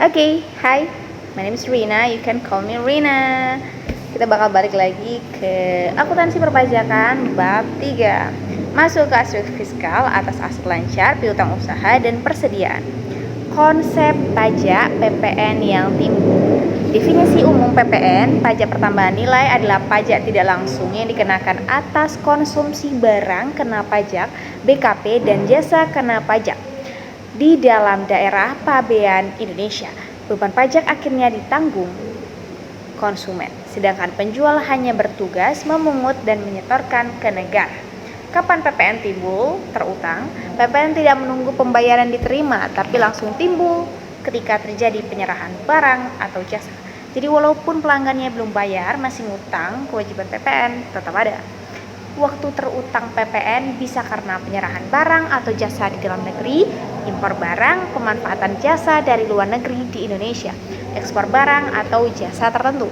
Oke, hai, my name is Rina, you can call me Rina. Kita bakal balik lagi ke akuntansi perpajakan bab 3. Masuk ke aspek fiskal atas aset lancar, piutang usaha, dan persediaan. Konsep pajak PPN yang timbul. Definisi umum PPN, pajak pertambahan nilai adalah pajak tidak langsung yang dikenakan atas konsumsi barang kena pajak, BKP, dan jasa kena pajak di dalam daerah pabean Indonesia. Beban pajak akhirnya ditanggung konsumen, sedangkan penjual hanya bertugas memungut dan menyetorkan ke negara. Kapan PPN timbul? Terutang, PPN tidak menunggu pembayaran diterima, tapi langsung timbul ketika terjadi penyerahan barang atau jasa. Jadi walaupun pelanggannya belum bayar, masih ngutang, kewajiban PPN tetap ada. Waktu terutang PPN bisa karena penyerahan barang atau jasa di dalam negeri, impor barang, pemanfaatan jasa dari luar negeri di Indonesia, ekspor barang atau jasa tertentu.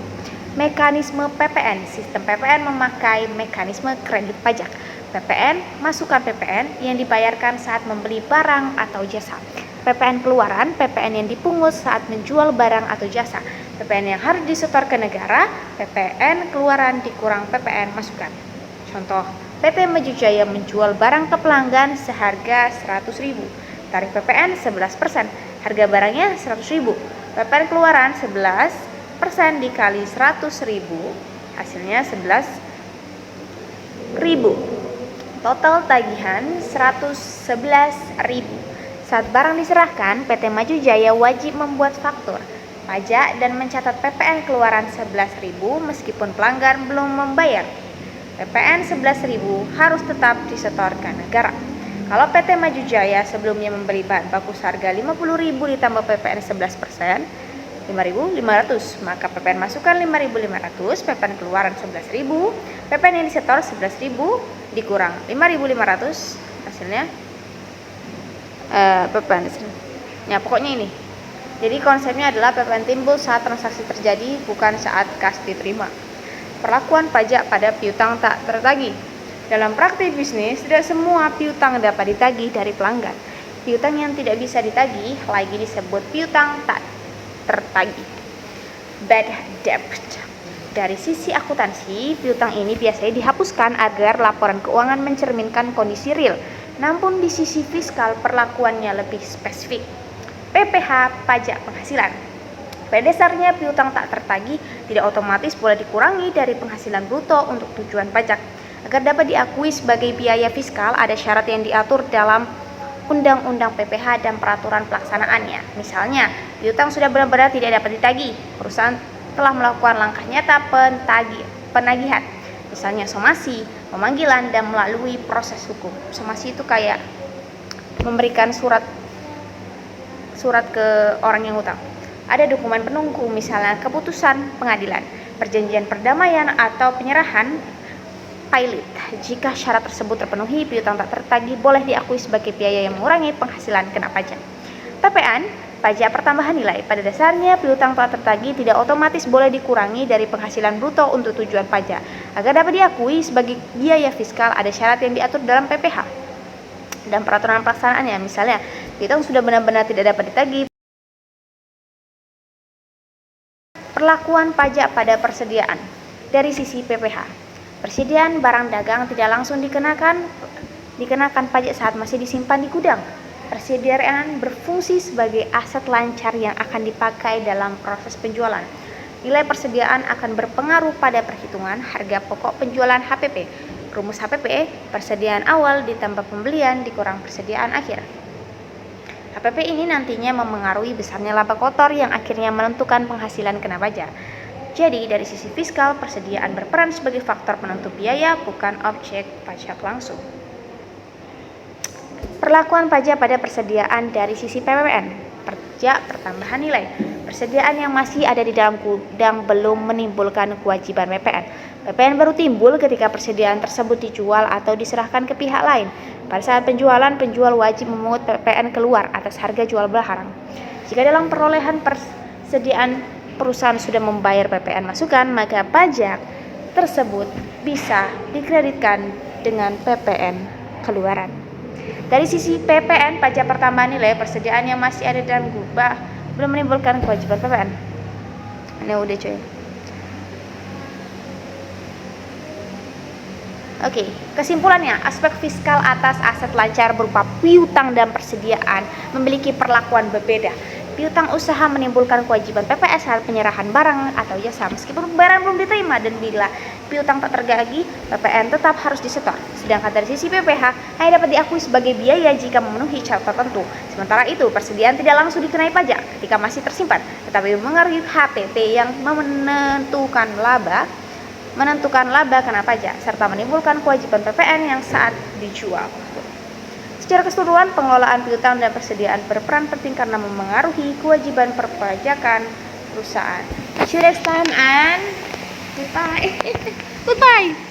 Mekanisme PPN, sistem PPN memakai mekanisme kredit pajak. PPN, masukan PPN yang dibayarkan saat membeli barang atau jasa. PPN keluaran, PPN yang dipungut saat menjual barang atau jasa. PPN yang harus disetor ke negara, PPN keluaran dikurang PPN masukan. Contoh, PT Maju Jaya menjual barang ke pelanggan seharga 100.000. Tarif PPN 11%, harga barangnya 100.000. PPN keluaran 11% dikali 100.000, hasilnya 11.000. Total tagihan 111.000. Saat barang diserahkan, PT Maju Jaya wajib membuat faktur pajak dan mencatat PPN keluaran 11.000 meskipun pelanggan belum membayar. PPN 11.000 harus tetap disetorkan negara. Kalau PT Maju Jaya sebelumnya membeli bahan baku seharga 50.000 ditambah PPN 11%, 5.500, maka PPN masukan 5.500, PPN keluaran 11.000, PPN yang disetor 11.000 dikurang 5.500, hasilnya PPN. Ya, pokoknya ini. Jadi konsepnya adalah PPN timbul saat transaksi terjadi, bukan saat kas diterima. Perlakuan pajak pada piutang tak tertagih. Dalam praktik bisnis, tidak semua piutang dapat ditagih dari pelanggan. Piutang yang tidak bisa ditagih lagi disebut piutang tak tertagih. Bad debt. Dari sisi akuntansi, piutang ini biasanya dihapuskan agar laporan keuangan mencerminkan kondisi real. Namun di sisi fiskal perlakuannya lebih spesifik. PPh, pajak penghasilan. Pada dasarnya, piutang tak tertagih tidak otomatis boleh dikurangi dari penghasilan bruto untuk tujuan pajak. Agar dapat diakui sebagai biaya fiskal, ada syarat yang diatur dalam Undang-Undang PPh dan peraturan pelaksanaannya. Misalnya, piutang sudah benar-benar tidak dapat ditagih. Perusahaan telah melakukan langkah nyata penagihan. Misalnya somasi, pemanggilan, dan melalui proses hukum. Somasi itu kayak memberikan surat ke orang yang hutang. Ada dokumen penunggu, misalnya keputusan pengadilan, perjanjian perdamaian, atau penyerahan pilot. Jika syarat tersebut terpenuhi, piutang tak tertagih boleh diakui sebagai biaya yang mengurangi penghasilan kena pajak. PPN, pajak pertambahan nilai. Pada dasarnya, piutang tak tertagih tidak otomatis boleh dikurangi dari penghasilan bruto untuk tujuan pajak. Agar dapat diakui sebagai biaya fiskal, ada syarat yang diatur dalam PPh dan peraturan pelaksanaannya. Misalnya, piutang sudah benar-benar tidak dapat ditagih. Perlakuan pajak pada persediaan. Dari sisi PPh, persediaan barang dagang tidak langsung dikenakan pajak saat masih disimpan di gudang. Persediaan berfungsi sebagai aset lancar yang akan dipakai dalam proses penjualan. Nilai persediaan akan berpengaruh pada perhitungan harga pokok penjualan HPP. Rumus HPP, persediaan awal ditambah pembelian dikurang persediaan akhir. HPP ini nantinya memengaruhi besarnya laba kotor yang akhirnya menentukan penghasilan kena pajak. Jadi dari sisi fiskal, persediaan berperan sebagai faktor penentu biaya, bukan objek pajak langsung. Perlakuan pajak pada persediaan dari sisi PPN, pajak pertambahan nilai. Persediaan yang masih ada di dalam gudang belum menimbulkan kewajiban PPN. PPN baru timbul ketika persediaan tersebut dijual atau diserahkan ke pihak lain. Pada saat penjualan, penjual wajib memungut PPN keluar atas harga jual barang. Jika dalam perolehan persediaan perusahaan sudah membayar PPN masukan, maka pajak tersebut bisa dikreditkan dengan PPN keluaran. Dari sisi PPN, pajak pertambahan nilai, persediaan yang masih ada dalam belum menimbulkan kewajiban PPN. Ini udah coy. Oke, kesimpulannya, aspek fiskal atas aset lancar berupa piutang dan persediaan memiliki perlakuan berbeda. Piutang usaha menimbulkan kewajiban PPS saat penyerahan barang atau jasa meskipun barang belum diterima, dan bila piutang tak tergagi, PPN tetap harus disetor. Sedangkan dari sisi PPh hanya dapat diakui sebagai biaya jika memenuhi syarat tertentu. Sementara itu, persediaan tidak langsung dikenai pajak ketika masih tersimpan, tetapi mempengaruhi HTT yang menentukan laba kena pajak serta menimbulkan kewajiban PPN yang saat dijual. Secara keseluruhan, pengelolaan piutang dan persediaan berperan penting karena memengaruhi kewajiban perpajakan perusahaan. See you next time and goodbye. Goodbye.